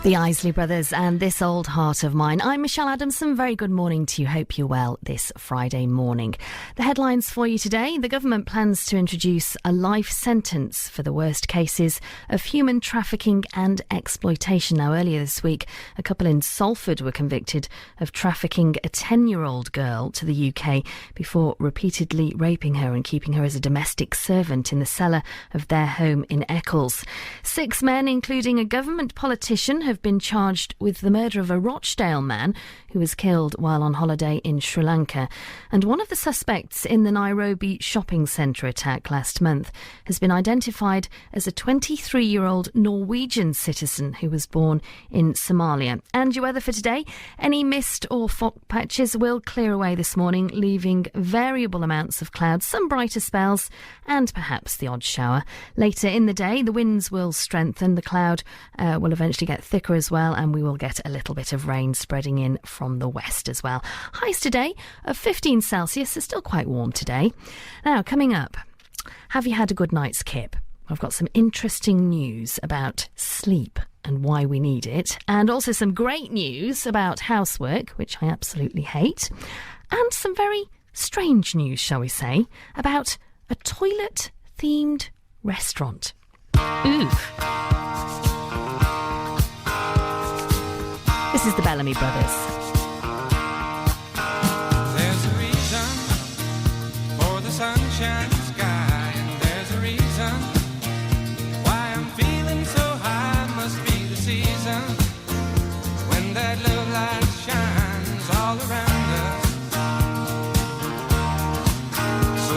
The Isley Brothers and This Old Heart of Mine. I'm Michelle Adamson. Very good morning to you. Hope you're well this Friday morning. The headlines for you today. The government plans to introduce a life sentence for the worst cases of human trafficking and exploitation. Now, earlier this week, a couple in Salford were convicted of trafficking a 10-year-old girl to the UK before repeatedly raping her and keeping her as a domestic servant in the cellar of their home in Eccles. 6 men, including a government politician, have been charged with the murder of a Rochdale man who was killed while on holiday in Sri Lanka. And one of the suspects in the Nairobi shopping centre attack last month has been identified as a 23-year-old Norwegian citizen who was born in Somalia. And your weather for today: any mist or fog patches will clear away this morning, leaving variable amounts of clouds, some brighter spells and perhaps the odd shower. Later in the day, the winds will strengthen, the cloud will eventually get thicker as well, and we will get a little bit of rain spreading in from the west as well. Highs today of 15 Celsius. It's still quite warm today. Now, coming up, have you had a good night's kip? I've got some interesting news about sleep and why we need it, and also some great news about housework, which I absolutely hate, and some very strange news, shall we say, about a toilet-themed restaurant. Oof. This is the Bellamy Brothers. There's a reason for the sunshine sky, and there's a reason why I'm feeling so high. Must be the season when that love light shines all around us. So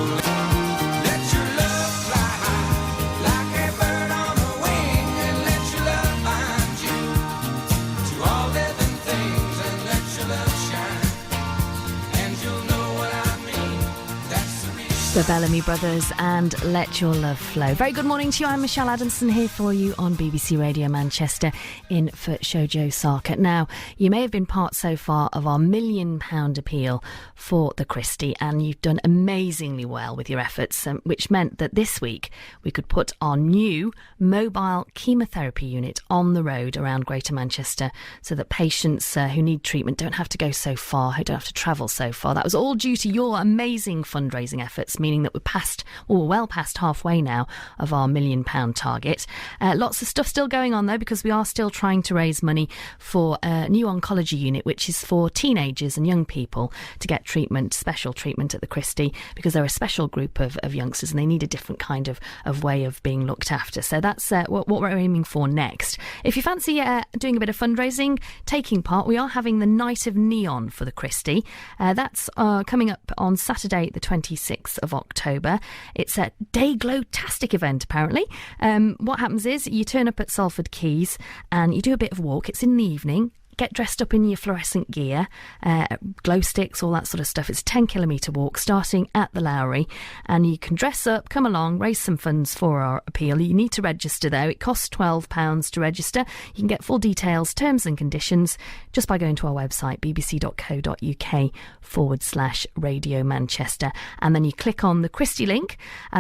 let your love fly high like a bird on the wing, and let your love find you to all living things, and let your love shine, and you'll know what I mean. That's the reason. The Bellamy Brothers and Let Your Love Flow. Very good morning to you. I'm Michelle Adamson here for you on BBC Radio Manchester in for Shoujo Sarkar. Now, you may have been part so far of our £1 million appeal for the Christie, and you've done amazingly well with your efforts, which meant that this week we could put our new mobile chemotherapy unit on the road around Greater Manchester so that patients who need treatment don't have to go so far, who don't have to travel so far. That was all due to your amazing fundraising efforts, meaning that we're well past halfway now of our £1 million target. Lots of stuff still going on though, because we are still trying to raise money for a new oncology unit, which is for teenagers and young people to get treatment, special treatment at the Christie, because they're a special group of youngsters and they need a different kind of way of being looked after. So that's what we're aiming for next. If you fancy doing a bit of fundraising, taking part, we are having the Night of Neon for the Christie. That's coming up on Saturday the 26th of October. It's a day-glow-tastic event, apparently. What happens is you turn up at Salford Quays and you do a bit of walk. It's in the evening. Get dressed up in your fluorescent gear, glow sticks, all that sort of stuff. It's a 10-kilometre walk starting at the Lowry, and you can dress up, come along, raise some funds for our appeal. You need to register though. It costs £12 to register. You can get full details, terms and conditions just by going to our website, bbc.co.uk/Radio Manchester, and then you click on the Christie link.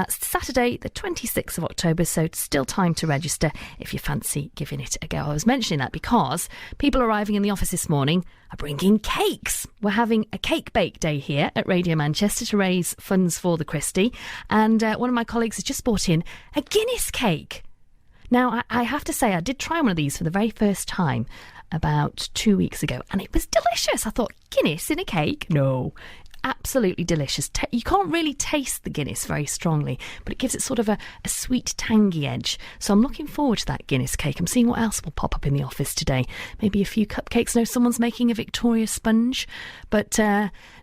Saturday the 26th of October, so it's still time to register if you fancy giving it a go. I was mentioning that because people arriving in the office this morning are bringing cakes. We're having a cake bake day here at Radio Manchester to raise funds for the Christie, and one of my colleagues has just brought in a Guinness cake. Now, I have to say, I did try one of these for the very first time about 2 weeks ago, and it was delicious. I thought, Guinness in a cake? No. Absolutely delicious. You can't really taste the Guinness very strongly, but it gives it sort of a sweet, tangy edge. So I'm looking forward to that Guinness cake. I'm seeing what else will pop up in the office today. Maybe a few cupcakes. No, someone's making a Victoria sponge, but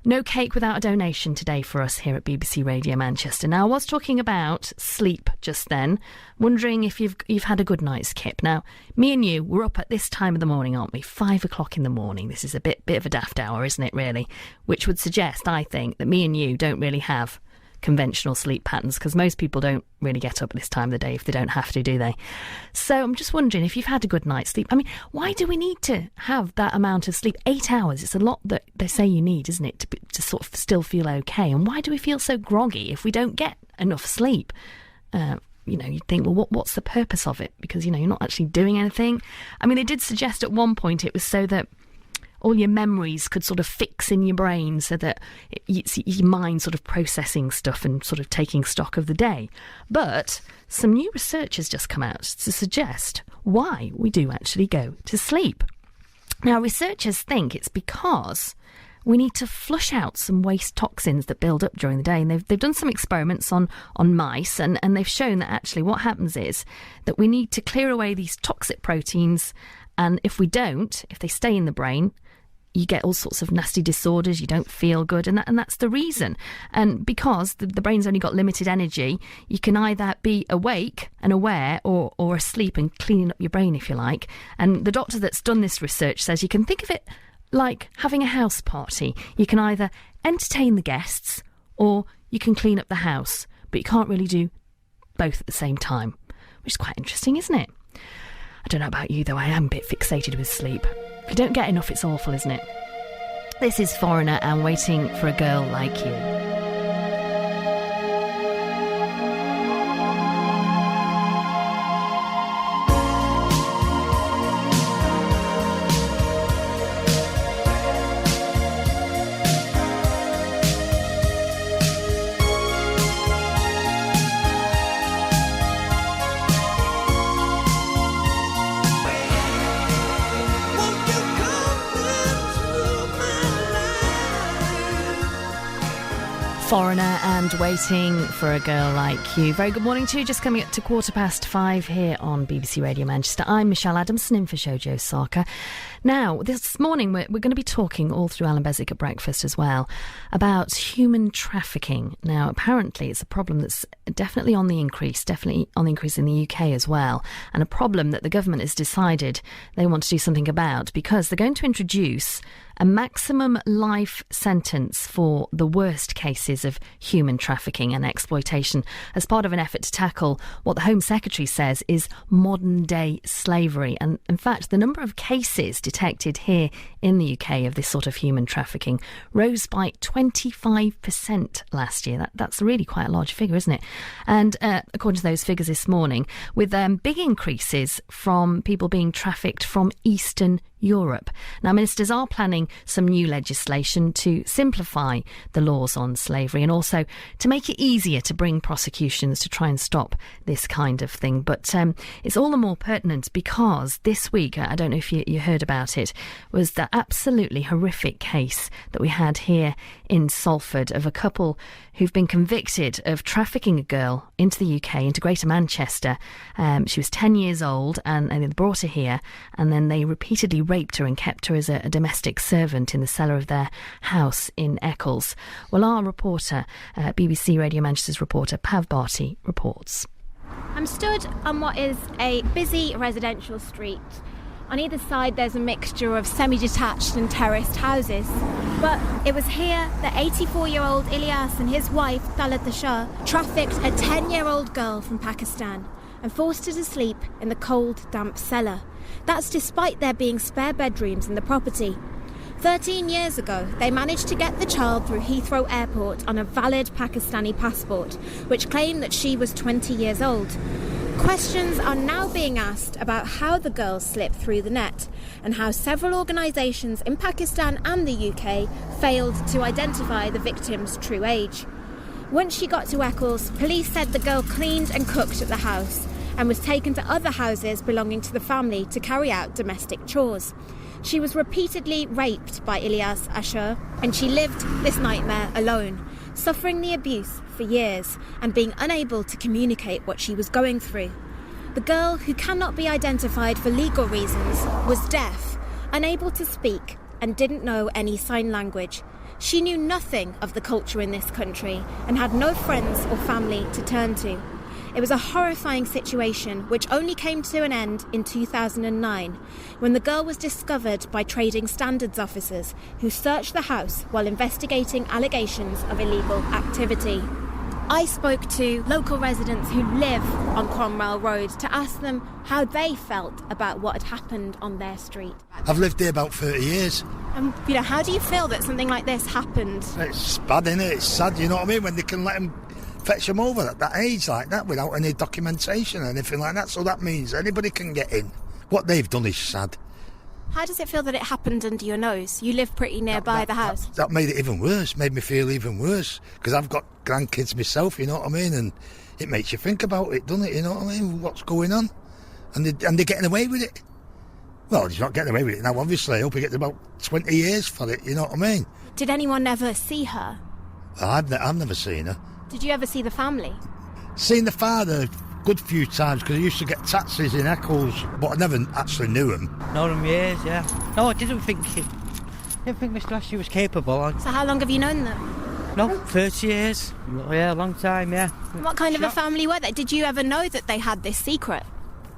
no cake without a donation today for us here at BBC Radio Manchester. Now, I was talking about sleep just then, wondering if you've had a good night's kip. Now, me and you, we're up at this time of the morning, aren't we? 5 o'clock in the morning. This is a bit of a daft hour, isn't it, really? Which would suggest, I think, that me and you don't really have conventional sleep patterns, because most people don't really get up at this time of the day if they don't have to, do they? So I'm just wondering if you've had a good night's sleep. I mean, why do we need to have that amount of sleep? 8 hours, it's a lot that they say you need, isn't it, to sort of still feel okay? And why do we feel so groggy if we don't get enough sleep? you'd think, well, what's the purpose of it? Because, you're not actually doing anything. I mean, they did suggest at one point it was so that all your memories could sort of fix in your brain, so that it's your mind sort of processing stuff and sort of taking stock of the day. But some new research has just come out to suggest why we do actually go to sleep. Now, researchers think it's because we need to flush out some waste toxins that build up during the day. And they've done some experiments on mice, and they've shown that actually what happens is that we need to clear away these toxic proteins. And if we don't, if they stay in the brain, you get all sorts of nasty disorders, you don't feel good, and that's the reason. And because the brain's only got limited energy, you can either be awake and aware or asleep and cleaning up your brain, if you like. And the doctor that's done this research says you can think of it like having a house party. You can either entertain the guests or you can clean up the house, but you can't really do both at the same time, which is quite interesting, isn't it? I don't know about you, though, I am a bit fixated with sleep. If you don't get enough, it's awful, isn't it? This is Foreigner and Waiting for a Girl Like You. Foreigner and Waiting for a Girl Like You. Very good morning to you. Just coming up to 5:15 here on BBC Radio Manchester. I'm Michelle Adamson in for Jojo Sarker. Now, this morning we're going to be talking all through Alan Beswick at breakfast as well about human trafficking. Now, apparently it's a problem that's definitely on the increase in the UK as well, and a problem that the government has decided they want to do something about, because they're going to introduce a maximum life sentence for the worst cases of human trafficking and exploitation as part of an effort to tackle what the Home Secretary says is modern-day slavery. And in fact, the number of cases detected here in the UK of this sort of human trafficking rose by 25% last year. That's really quite a large figure, isn't it? And according to those figures this morning, with big increases from people being trafficked from Eastern Europe. Now, ministers are planning some new legislation to simplify the laws on slavery and also to make it easier to bring prosecutions to try and stop this kind of thing. But it's all the more pertinent because this week, I don't know if you heard about it, was the absolutely horrific case that we had here in Salford of a couple who've been convicted of trafficking a girl into the UK, into Greater Manchester. She was 10 years old and they brought her here, and then they repeatedly raped her and kept her as a domestic servant in the cellar of their house in Eccles. Well, our reporter, BBC Radio Manchester's reporter, Pav Barty, reports. I'm stood on what is a busy residential street. On either side there's a mixture of semi-detached and terraced houses. But it was here that 84-year-old Ilyas and his wife, Talat Shah, trafficked a 10-year-old girl from Pakistan and forced her to sleep in the cold, damp cellar. That's despite there being spare bedrooms in the property. 13 years ago, they managed to get the child through Heathrow Airport on a valid Pakistani passport, which claimed that she was 20 years old. Questions are now being asked about how the girl slipped through the net and how several organisations in Pakistan and the UK failed to identify the victim's true age. Once she got to Eccles, police said the girl cleaned and cooked at the house and was taken to other houses belonging to the family to carry out domestic chores. She was repeatedly raped by Ilyas Ashur, and she lived this nightmare alone, suffering the abuse for years and being unable to communicate what she was going through. The girl, who cannot be identified for legal reasons, was deaf, unable to speak, and didn't know any sign language. She knew nothing of the culture in this country and had no friends or family to turn to. It was a horrifying situation which only came to an end in 2009 when the girl was discovered by trading standards officers who searched the house while investigating allegations of illegal activity. I spoke to local residents who live on Cromwell Road to ask them how they felt about what had happened on their street. I've lived here about 30 years. And how do you feel that something like this happened? It's bad, isn't it? It's sad, you know what I mean? When they can let them fetch them over at that age like that without any documentation or anything like that. So that means anybody can get in. What they've done is sad. How does it feel that it happened under your nose? You live pretty nearby the house. That made it even worse, made me feel even worse, because I've got grandkids myself, you know what I mean, and it makes you think about it, doesn't it, you know what I mean, what's going on, and they're getting away with it. Well, he's not getting away with it now, obviously. I hope he gets about 20 years for it, you know what I mean. Did anyone ever see her? Well, I've never seen her. Did you ever see the family? Seen the father a good few times, because I used to get taxis in Eccles, but I never actually knew him. Known him years, yeah. No, I didn't think Mr. Ashley was capable. So how long have you known them? No, 30 years. Yeah, a long time, yeah. What kind of a family were they? Did you ever know that they had this secret?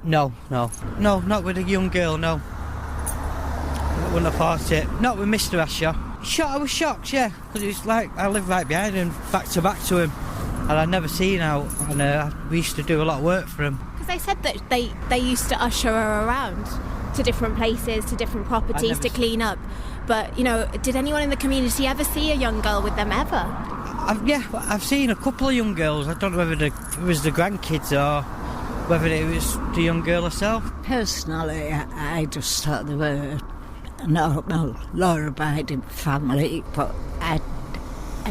No, not with a young girl, no. I wouldn't have thought it. Not with Mr. Asher. I was shocked, yeah, because it's like I lived right behind him, back to back to him, and I'd never seen out, and we used to do a lot of work for him. Because they said that they used to usher her around to different places, to different properties to clean up. But, you know, did anyone in the community ever see a young girl with them ever? I've seen a couple of young girls. I don't know whether it was the grandkids or whether it was the young girl herself. Personally, I just thought they were a normal, law-abiding family, but I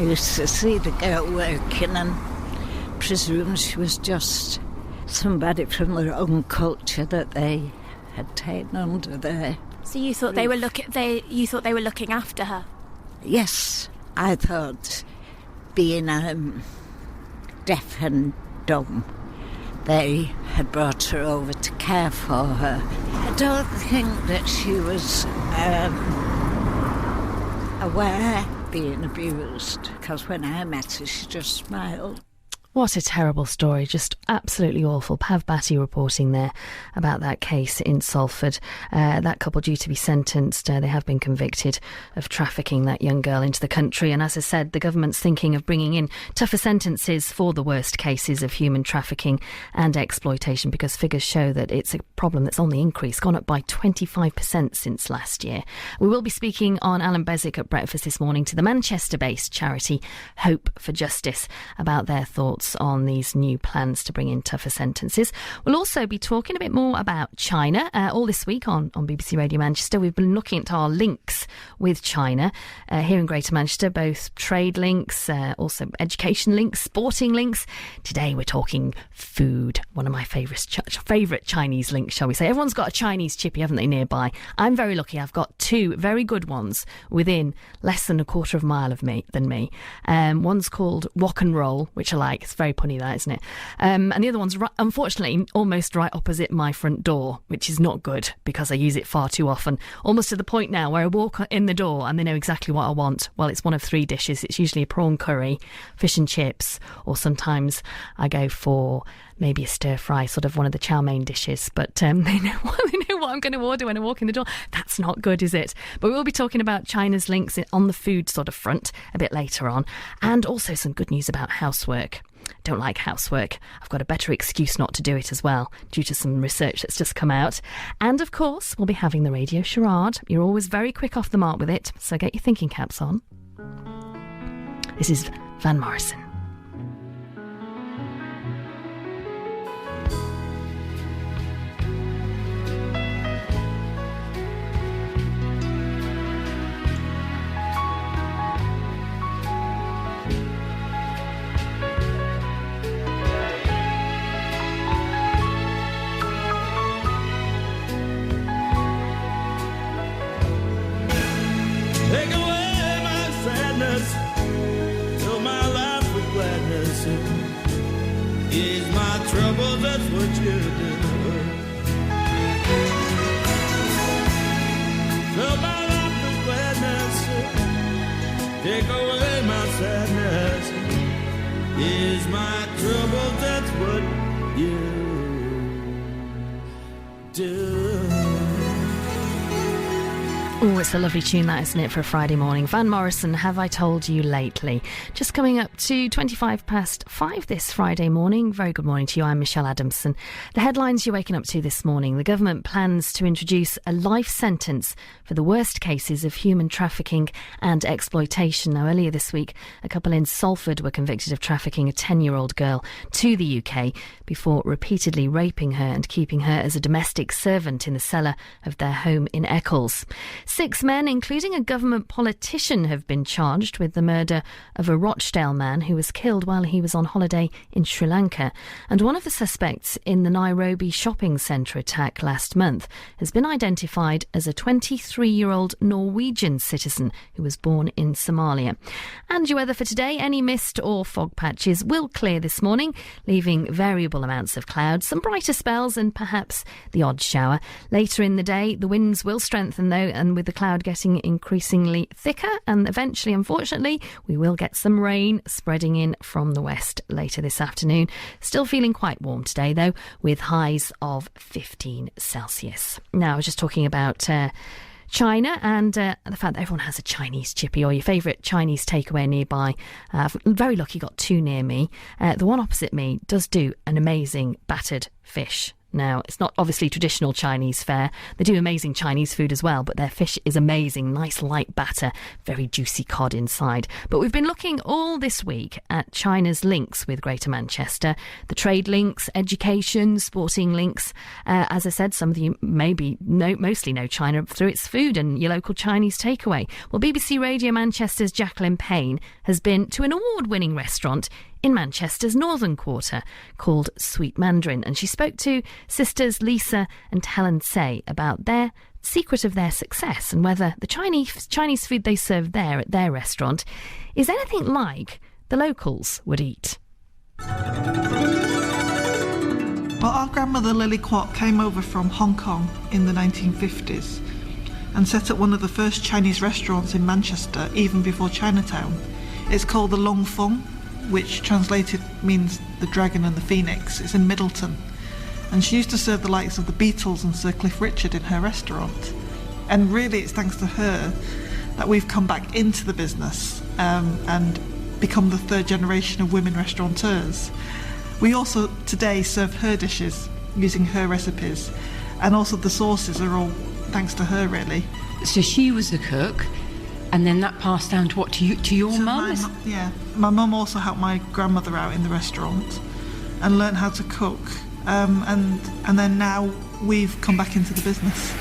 used to see the girl working and presume she was just somebody from their own culture that they had taken under there. So you thought they were looking after her? Yes, I thought, being deaf and dumb, they had brought her over to care for her. I don't think that she was aware of being abused, because when I met her, she just smiled. What a terrible story, just absolutely awful. Pav Batty reporting there about that case in Salford. That couple due to be sentenced. They have been convicted of trafficking that young girl into the country. And as I said, the government's thinking of bringing in tougher sentences for the worst cases of human trafficking and exploitation, because figures show that it's a problem that's on the increase, gone up by 25% since last year. We will be speaking on Alan Beswick at breakfast this morning to the Manchester-based charity Hope for Justice about their thoughts on these new plans to bring in tougher sentences. We'll also be talking a bit more about China. All this week on BBC Radio Manchester, we've been looking at our links with China here in Greater Manchester, both trade links, also education links, sporting links. Today we're talking food, one of my favourite Chinese links, shall we say. Everyone's got a Chinese chippy, haven't they, nearby? I'm very lucky. I've got two very good ones within less than a quarter of a mile of me. One's called Wok and Roll, which I like. It's very punny, that, isn't it? And the other one's, unfortunately, almost right opposite my front door, which is not good because I use it far too often. Almost to the point now where I walk in the door and they know exactly what I want. Well, it's one of three dishes. It's usually a prawn curry, fish and chips, or sometimes I go for maybe a stir-fry, sort of one of the chow mein dishes. But they know what I'm going to order when I walk in the door. That's not good, is it? But we'll be talking about China's links on the food sort of front a bit later on. And also some good news about housework. Don't like housework. I've got a better excuse not to do it as well, due to some research that's just come out. And of course, we'll be having the radio charade. You're always very quick off the mark with it, so get your thinking caps on. This is Van Morrison. Take away my sadness, fill my life with gladness. Ease my troubles, that's what you do. Fill my life with gladness, take away my sadness. Ease my troubles, that's what you do. Oh, it's a lovely tune, that, isn't it, for a Friday morning? Van Morrison, Have I Told You Lately? Just coming up to 5:25 this Friday morning. Very good morning to you. I'm Michelle Adamson. The headlines you're waking up to this morning. The government plans to introduce a life sentence for the worst cases of human trafficking and exploitation. Now, earlier this week, a couple in Salford were convicted of trafficking a 10-year-old girl to the UK before repeatedly raping her and keeping her as a domestic servant in the cellar of their home in Eccles. 6 men, including a government politician, have been charged with the murder of a Rochdale man who was killed while he was on holiday in Sri Lanka. And one of the suspects in the Nairobi shopping centre attack last month has been identified as a 23-year-old Norwegian citizen who was born in Somalia. And your weather for today, any mist or fog patches will clear this morning, leaving variable amounts of cloud, some brighter spells and perhaps the odd shower. Later in the day, the winds will strengthen though, and with the cloud getting increasingly thicker, and eventually, unfortunately, we will get some rain spreading in from the west later this afternoon. Still feeling quite warm today, though, with highs of 15 Celsius. Now, I was just talking about China and the fact that everyone has a Chinese chippy or your favourite Chinese takeaway nearby. I'm very lucky, got 2 near me. The one opposite me does do an amazing battered fish. Now, it's not obviously traditional Chinese fare. They do amazing Chinese food as well, but their fish is amazing. Nice light batter, very juicy cod inside. But we've been looking all this week at China's links with Greater Manchester, the trade links, education, sporting links. As I said, some of you mostly know China through its food and your local Chinese takeaway. Well, BBC Radio Manchester's Jacqueline Payne has been to an award-winning restaurant in Manchester's northern quarter called Sweet Mandarin, and she spoke to sisters Lisa and Helen Say about their secret of their success and whether the Chinese food they serve there at their restaurant is anything like the locals would eat. Well, our grandmother Lily Kwok came over from Hong Kong in the 1950s and set up one of the first Chinese restaurants in Manchester, even before Chinatown. It's called the Long Fong, which translated means the dragon and the phoenix. It's in Middleton. And she used to serve the likes of the Beatles and Sir Cliff Richard in her restaurant. And really it's thanks to her that we've come back into the business and become the 3rd generation of women restaurateurs. We also today serve her dishes using her recipes, and also the sauces are all thanks to her, really. So she was the cook, and then that passed down to what, to your mum? Yeah, my mum also helped my grandmother out in the restaurant and learned how to cook, and then now we've come back into the business.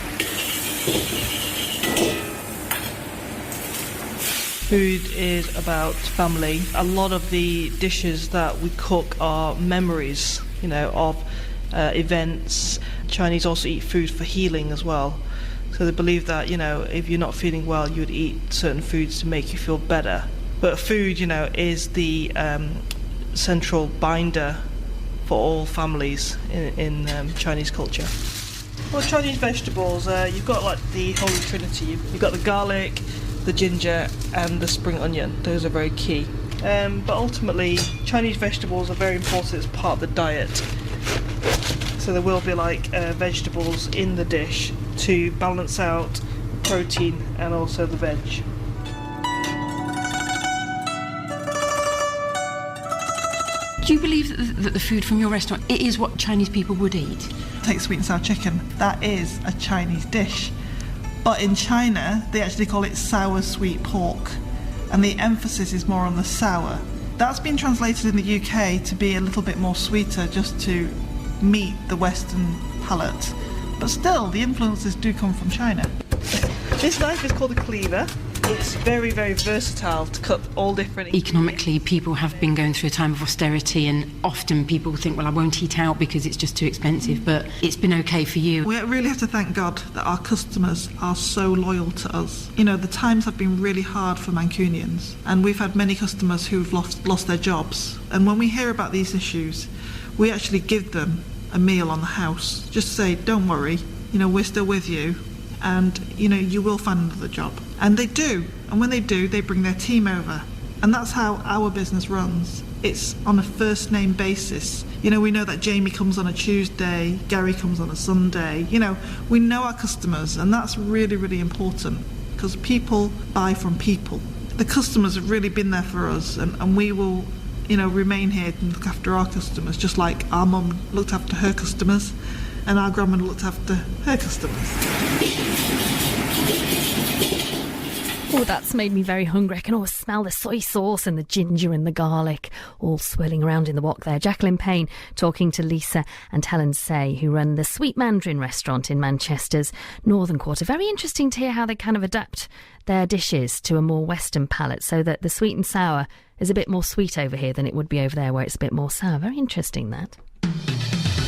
Food is about family. A lot of the dishes that we cook are memories, of events. Chinese also eat food for healing as well. So they believe that, if you're not feeling well, you would eat certain foods to make you feel better. But food, is the central binder for all families in Chinese culture. Well, Chinese vegetables, you've got like the Holy Trinity. You've got the garlic, the ginger and the spring onion. Those are very key. But ultimately, Chinese vegetables are very important as part of the diet. So there will be vegetables in the dish to balance out protein and also the veg. Do you believe that the food from your restaurant, it is what Chinese people would eat? Take sweet and sour chicken. That is a Chinese dish. But in China, they actually call it sour sweet pork, and the emphasis is more on the sour. That's been translated in the UK to be a little bit more sweeter, just to meet the Western palate. But still, the influences do come from China. This knife is called a cleaver. It's very, very versatile to cut all different... Economically, people have been going through a time of austerity, and often people think, well, I won't eat out because it's just too expensive, but it's been okay for you. We really have to thank God that our customers are so loyal to us. The times have been really hard for Mancunians, and we've had many customers who've lost their jobs. And when we hear about these issues, we actually give them a meal on the house. Just say, don't worry, we're still with you, and you will find another job. And they do, and when they do, they bring their team over, and that's how our business runs. it's on a first name basis. You know, we know that Jamie comes on a Tuesday, Gary comes on a Sunday. You know, we know our customers, and that's really, really important, because people buy from people. The customers have really been there for us, and we will, you know, remain here and look after our customers, just like our mum looked after her customers and our grandma looked after her customers. Oh, that's made me very hungry. I can always smell the soy sauce and the ginger and the garlic all swirling around in the wok there. Jacqueline Payne talking to Lisa and Helen Say, who run the Sweet Mandarin restaurant in Manchester's Northern Quarter. Very interesting to hear how they kind of adapt their dishes to a more Western palate, so that the sweet and sour is a bit more sweet over here than it would be over there where it's a bit more sour. Very interesting, that.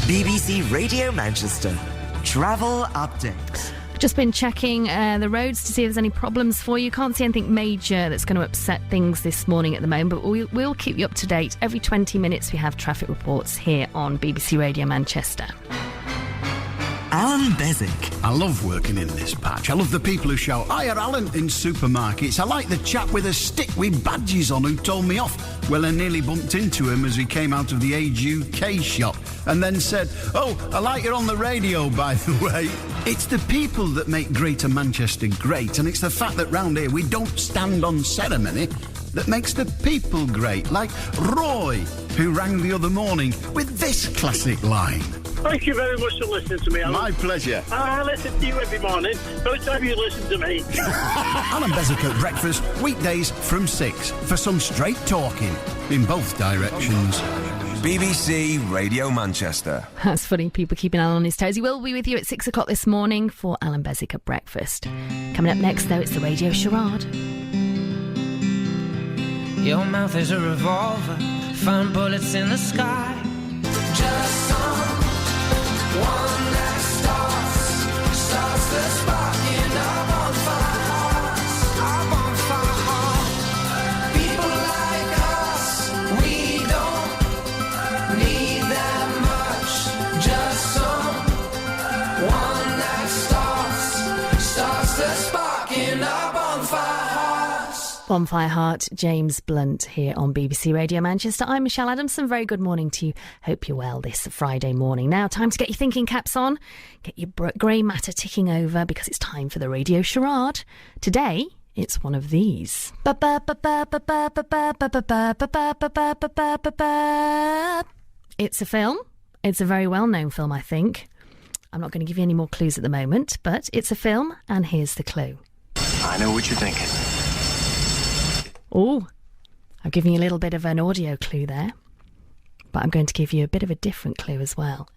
BBC Radio Manchester. Travel updates. Just been checking the roads to see if there's any problems for you. Can't see anything major that's going to upset things this morning at the moment, but we'll keep you up to date. Every 20 minutes we have traffic reports here on BBC Radio Manchester. Alan Bezic. I love working in this patch. I love the people who shout, "Hiya, Alan," in supermarkets. I like the chap with a stick with badges on who told me off. Well, I nearly bumped into him as he came out of the Age UK shop and then said, "Oh, I like you're on the radio, by the way." It's the people that make Greater Manchester great, and it's the fact that round here we don't stand on ceremony that makes the people great, like Roy, who rang the other morning with this classic line. Thank you very much for listening to me, Alan. My pleasure. I listen to you every morning. Every time you listen to me. Alan Bezic at breakfast, weekdays from 6, for some straight talking in both directions. BBC Radio Manchester. That's funny, people keeping Alan on his toes. He will be with you at 6 o'clock this morning for Alan Bezic at breakfast. Coming up next, though, it's the radio charade. Your mouth is a revolver, find bullets in the sky. Just someone that starts the spark in our bonfire, People like us, we don't need that much. Just someone that starts the spark in our bonfire. Bonfire Heart, James Blunt here on BBC Radio Manchester. I'm Michelle Adamson. Very good morning to you. Hope you're well this Friday morning. Now, time to get your thinking caps on. Get your grey matter ticking over, because it's time for the radio charade. Today, it's one of these. It's a film. It's a very well-known film, I think. I'm not going to give you any more clues at the moment, but it's a film, and here's the clue. I know what you're thinking. Oh, I've given you a little bit of an audio clue there, but I'm going to give you a bit of a different clue as well.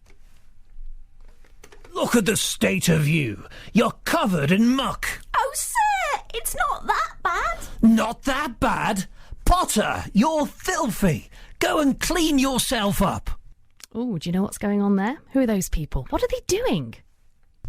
Look at the state of you. You're covered in muck. Oh, sir, it's not that bad. Not that bad? Potter, you're filthy. Go and clean yourself up. Oh, do you know what's going on there? Who are those people? What are they doing?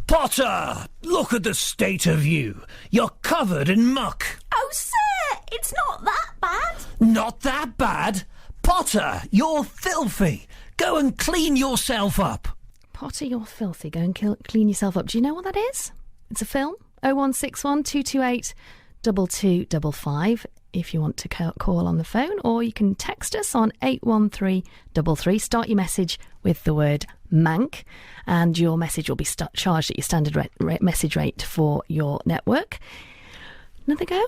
Potter, look at the state of you. You're covered in muck. Oh, sir, it's not that bad. Not that bad? Potter, you're filthy. Go and clean yourself up. Potter, you're filthy. Go and clean yourself up. Do you know what that is? It's a film. 0161 228 2255 if you want to call on the phone, or you can text us on 81333. Start your message with the word Mank, and your message will be charged at your standard message rate for your network. Another go?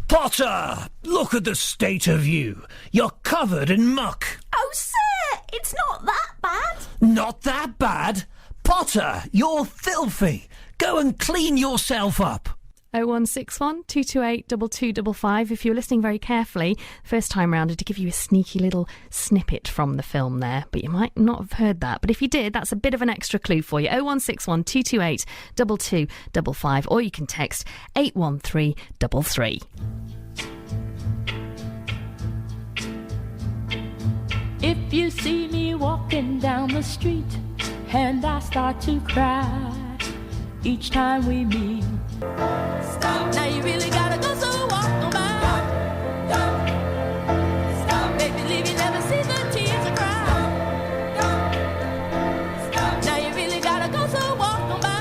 Potter, look at the state of you. You're covered in muck. Oh, sir, it's not that bad. Not that bad? Potter, you're filthy. Go and clean yourself up. 0161 228 2255. If you're listening very carefully, first time round, I did give you a sneaky little snippet from the film there, but you might not have heard that. But if you did, that's a bit of an extra clue for you. 0161 228 2255, or you can text 81333. If you see me walking down the street and I start to cry each time we meet, stop. Now you really gotta go, so walk on by. Stop. Stop. Make believe you never see the tears I cry. Stop. Now you really gotta go, so walk on by.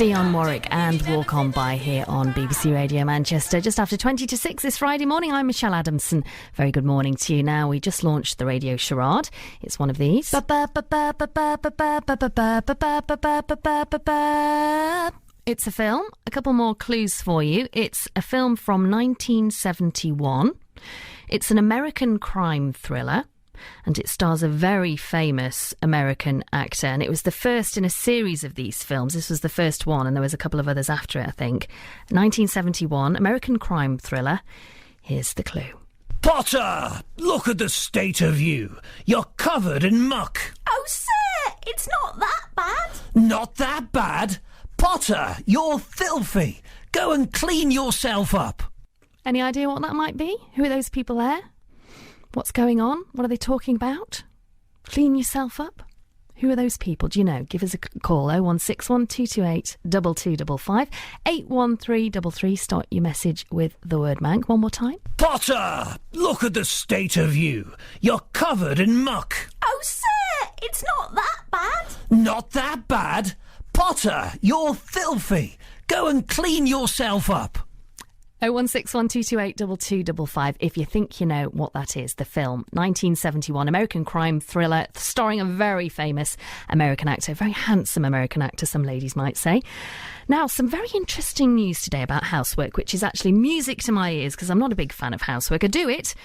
Dionne Warwick and Walk On By here on BBC Radio Manchester. Just after 20 to 6 this Friday morning, I'm Michelle Adamson. Very good morning to you. Now, we just launched the radio charade. It's one of these. It's a film. A couple more clues for you. It's a film from 1971. It's an American crime thriller, and it stars a very famous American actor, and it was the first in a series of these films. This was the first one, and there was a couple of others after it, I think. 1971, American crime thriller. Here's the clue. Potter, look at the state of you. You're covered in muck. Oh, sir, it's not that bad. Not that bad? Potter, you're filthy. Go and clean yourself up. Any idea what that might be? Who are those people there? What's going on? What are they talking about? Clean yourself up? Who are those people? Do you know? Give us a call, 016 228 2255 81333. Start your message with the word mank. One more time. Potter, look at the state of you. You're covered in muck. Oh, sir, it's not that bad. Not that bad? Potter, you're filthy. Go and clean yourself up. 016 228 2255 if you think you know what that is. The film, 1971, American crime thriller, starring a very famous American actor, a very handsome American actor, some ladies might say. Now, some very interesting news today about housework, which is actually music to my ears, because I'm not a big fan of housework. I do it,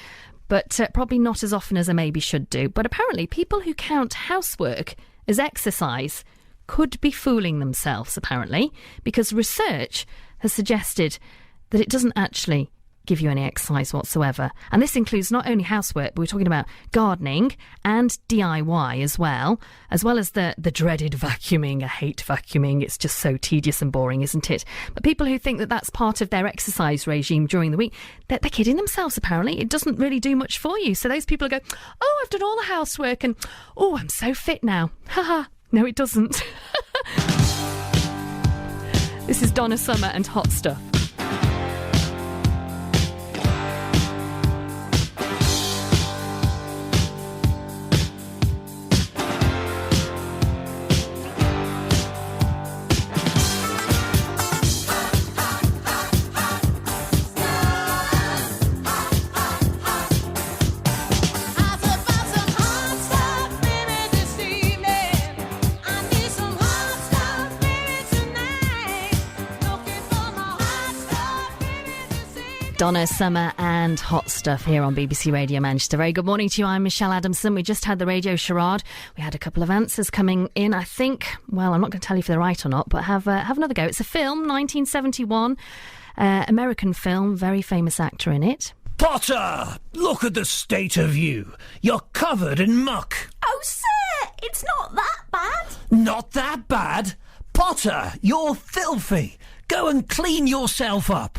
but probably not as often as I maybe should do. But apparently, people who count housework as exercise could be fooling themselves, apparently, because research has suggested that it doesn't actually give you any exercise whatsoever. And this includes not only housework, but we're talking about gardening and DIY as well as the dreaded vacuuming. I hate vacuuming. It's just so tedious and boring, isn't it? But people who think that that's part of their exercise regime during the week, they're kidding themselves, apparently. It doesn't really do much for you. So those people who go, oh, I've done all the housework and, oh, I'm so fit now. Haha. No, it doesn't. This is Donna Summer and Hot Stuff. Donna Summer and Hot Stuff here on BBC Radio Manchester. Very good morning to you. I'm Michelle Adamson. We just had the radio charade. We had a couple of answers coming in, I think. Well, I'm not going to tell you if they're right or not, but have another go. It's a film, 1971, American film, very famous actor in it. Potter, look at the state of you. You're covered in muck. Oh, sir, it's not that bad. Not that bad? Potter, you're filthy. Go and clean yourself up.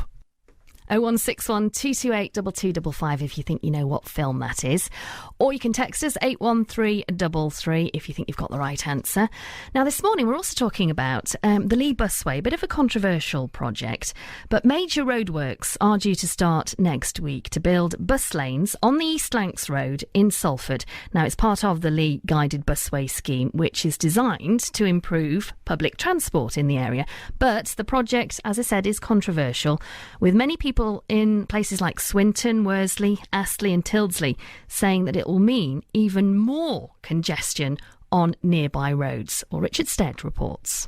0161 228 2255 if you think you know what film that is. Or you can text us 81333 if you think you've got the right answer. Now, this morning we're also talking about the Lee Busway, a bit of a controversial project, but major roadworks are due to start next week to build bus lanes on the East Lancs Road in Salford. Now, it's part of the Lee Guided Busway scheme, which is designed to improve public transport in the area. But the project, as I said, is controversial, with many people in places like Swinton, Worsley, Astley and Tyldesley saying that it will mean even more congestion on nearby roads. Or Richard Stead reports.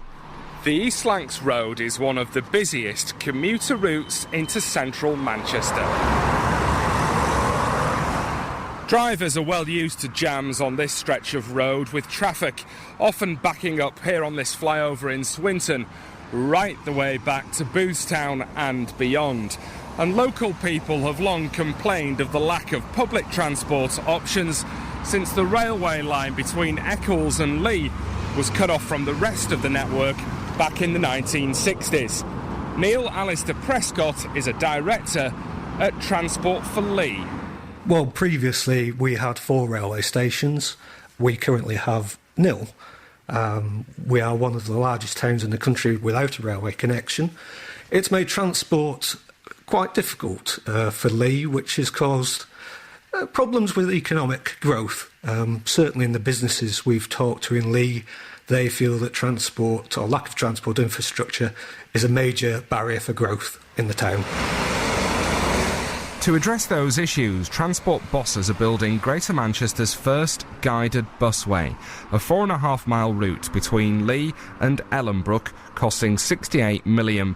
The East Lancs Road is one of the busiest commuter routes into central Manchester. Drivers are well used to jams on this stretch of road, with traffic often backing up here on this flyover in Swinton, right the way back to Boothstown and beyond. And local people have long complained of the lack of public transport options since the railway line between Eccles and Lee was cut off from the rest of the network back in the 1960s. Neil Alistair Prescott is a director at Transport for Lee. Well, previously we had 4 railway stations. We currently have 0. We are one of the largest towns in the country without a railway connection. It's made transport quite difficult for Lee, which has caused problems with economic growth. Certainly in the businesses we've talked to in Lee, they feel that transport or lack of transport infrastructure is a major barrier for growth in the town. To address those issues, transport bosses are building Greater Manchester's first guided busway, a 4.5-mile route between Lee and Ellenbrook, costing £68 million.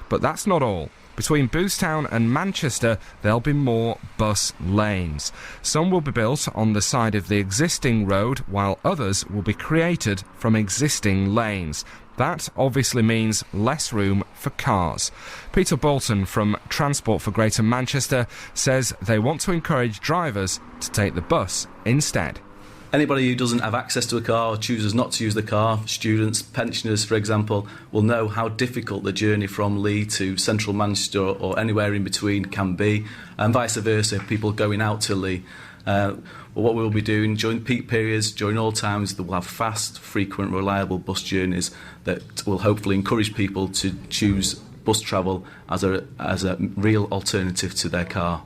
But that's not all. Between Boothstown and Manchester, there'll be more bus lanes. Some will be built on the side of the existing road, while others will be created from existing lanes. That obviously means less room for cars. Peter Bolton from Transport for Greater Manchester says they want to encourage drivers to take the bus instead. Anybody who doesn't have access to a car or chooses not to use the car, students, pensioners, for example, will know how difficult the journey from Lee to central Manchester or anywhere in between can be, and vice versa, people going out to Lee. What we'll be doing during peak periods, during all times, that we'll have fast, frequent, reliable bus journeys that will hopefully encourage people to choose bus travel as a real alternative to their car.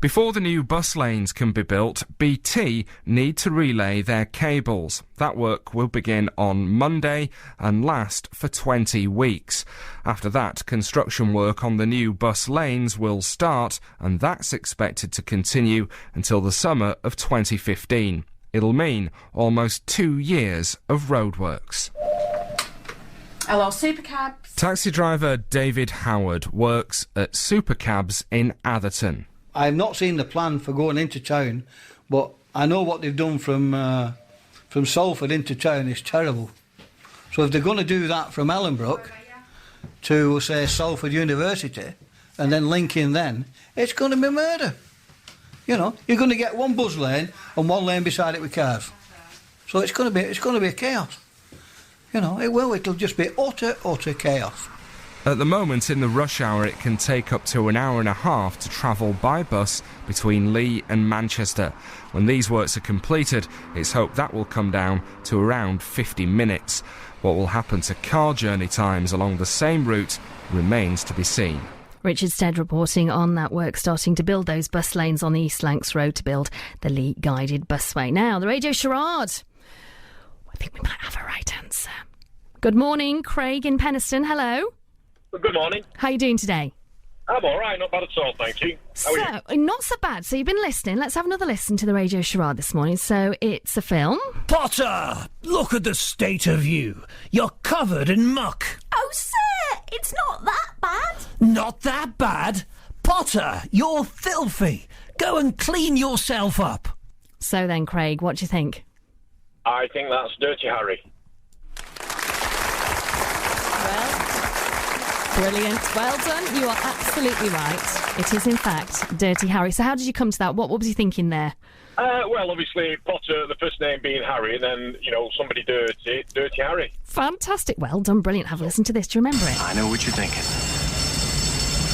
Before the new bus lanes can be built, BT need to relay their cables. That work will begin on Monday and last for 20 weeks. After that, construction work on the new bus lanes will start, and that's expected to continue until the summer of 2015. It'll mean almost 2 years of roadworks. Hello, Supercabs. Taxi driver David Howard works at Supercabs in Atherton. I've not seen the plan for going into town, but I know what they've done from Salford into town is terrible. So if they're going to do that from Ellenbrook to, say, Salford University, and then link in then, it's going to be murder. You know, you're going to get one bus lane and one lane beside it with cars. So it's going to be a chaos. You know, it'll just be utter chaos. At the moment, in the rush hour, it can take up to an hour and a half to travel by bus between Lee and Manchester. When these works are completed, it's hoped that will come down to around 50 minutes. What will happen to car journey times along the same route remains to be seen. Richard Stead reporting on that work starting to build those bus lanes on the East Lancs Road to build the Lee guided busway. Now, the radio charade. I think we might have a right answer. Good morning, Craig in Penistone. Hello. Good morning. How are you doing today? I'm all right, not bad at all, thank you. How are you? Not so bad. So you've been listening. Let's have another listen to the radio charade this morning. So it's a film. Potter, look at the state of you. You're covered in muck. Oh, sir, it's not that bad. Not that bad? Potter, you're filthy. Go and clean yourself up. So then, Craig, what do you think? I think that's Dirty Harry. Brilliant. Well done. You are absolutely right. It is, in fact, Dirty Harry. So how did you come to that? What was you thinking there? Well, obviously, Potter, the first name being Harry, and then, somebody dirty, Dirty Harry. Fantastic. Well done. Brilliant. Have a listen to this. Do you remember it? I know what you're thinking.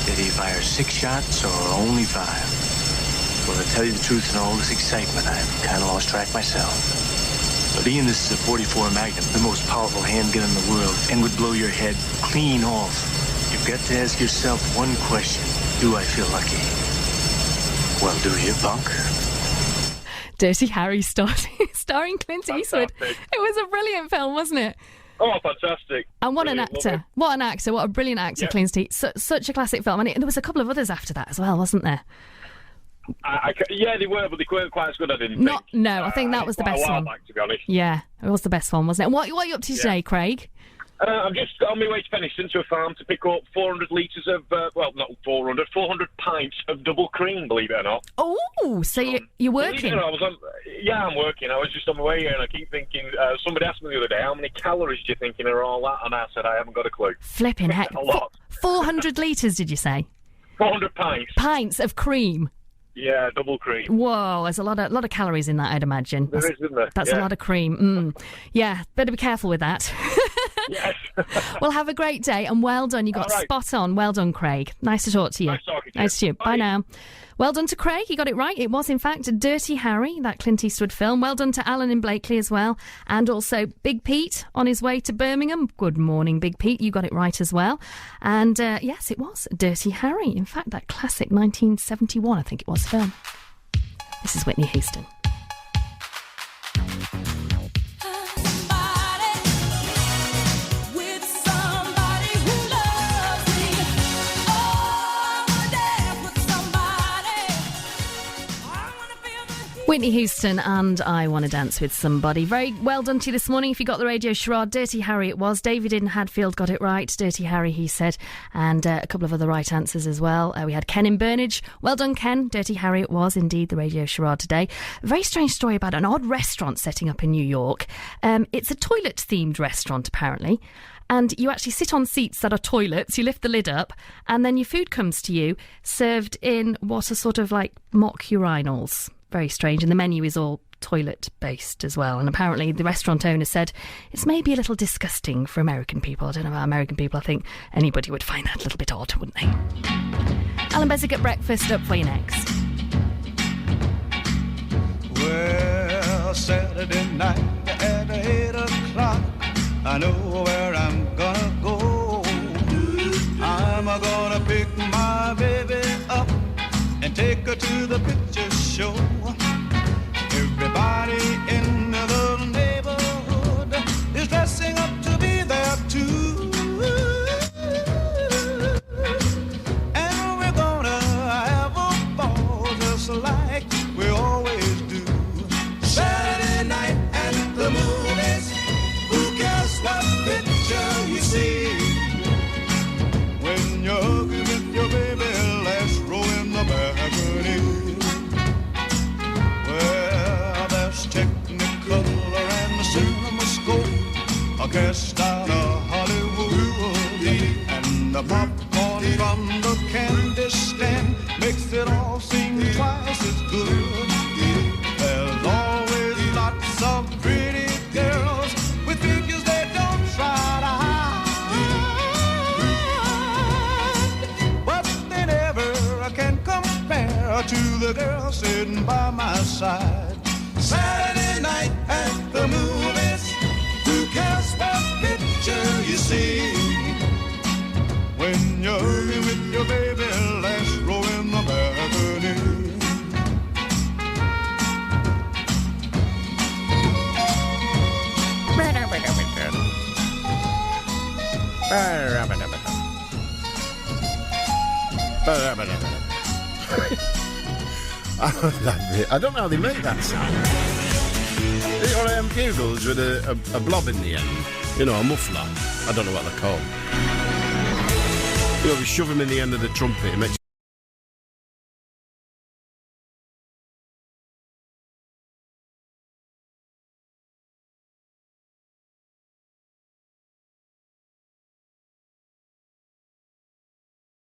Did he fire 6 shots or only 5? Well, to tell you the truth, in all this excitement, I've kind of lost track myself. But Ian, this is a 44 Magnum, the most powerful handgun in the world, and would blow your head clean off. You've got to ask yourself one question. Do I feel lucky? Well, do you, punk? Dirty Harry starring Clint Eastwood. It was a brilliant film, wasn't it? Oh, fantastic. And what an actor. What an actor. What a brilliant actor, yeah. Clint Eastwood. Such a classic film. And there was a couple of others after that as well, wasn't there? Yeah, they were, but they weren't quite as good, I didn't think. No, I think that was the best one. Back, to be honest. Yeah, it was the best one, wasn't it? And what are you up to today, Craig? I'm just on my way to Penistone to a farm to pick up 400 litres of, not 400, 400 pints of double cream, believe it or not. Oh, so you're working? I'm working. I was just on my way here and I keep thinking, somebody asked me the other day, how many calories do you think are all that? And I said, I haven't got a clue. Flipping heck. A lot. 400 litres, did you say? 400 pints. Pints of cream. Yeah, double cream. Whoa, there's a lot of calories in that, I'd imagine. There is, isn't there? That's a lot of cream. Yeah, better be careful with that. Yes. Well, have a great day and well done. You got spot on. Well done, Craig. Nice to talk to you. Nice talking to you. Nice to you. Bye now. Well done to Craig. He got it right. It was, in fact, Dirty Harry, that Clint Eastwood film. Well done to Alan in Blakely as well. And also Big Pete on his way to Birmingham. Good morning, Big Pete. You got it right as well. And yes, it was Dirty Harry. In fact, that classic 1971, I think it was, film. This is Whitney Houston. Whitney Houston and I Want to Dance with Somebody. Very well done to you this morning if you got the radio charade. Dirty Harry it was. David in Hadfield got it right. Dirty Harry, he said. And a couple of other right answers as well. We had Ken in Burnage. Well done, Ken. Dirty Harry it was indeed the radio charade today. A very strange story about an odd restaurant setting up in New York. It's a toilet-themed restaurant, apparently. And you actually sit on seats that are toilets, you lift the lid up, and then your food comes to you, served in what are sort of like mock urinals. Very strange, and the menu is all toilet-based as well. And apparently the restaurant owner said it's maybe a little disgusting for American people. I don't know about American people, I think anybody would find that a little bit odd, wouldn't they? Alan Beswick at breakfast, up for you next. Well, Saturday night at 8 o'clock, I know where I'm gonna go. I'm gonna pick my baby up and take her to the picture show. Everybody in the neighborhood is dressing up to be there too. And we're gonna have a ball just like we always do. Saturday night at the movies, who cares what picture you see? When you're hugging with your baby, let's roll in the balcony. Well, there's Technicolor and the CinemaScope, a cast out of Hollywood, and the popcorn from the candy stand makes it all seem twice as good. There's always lots of pretty girls with figures they don't try to hide, but they never can compare to the girl sitting by my side. Saturday night at the movies, who cares what picture you see? When you're with your baby, let's roll in the balcony. I don't know how they make that sound. Or bugles with a blob in the end. You know, a muffler. I don't know what they're called. You know, we shove them in the end of the trumpet. It makes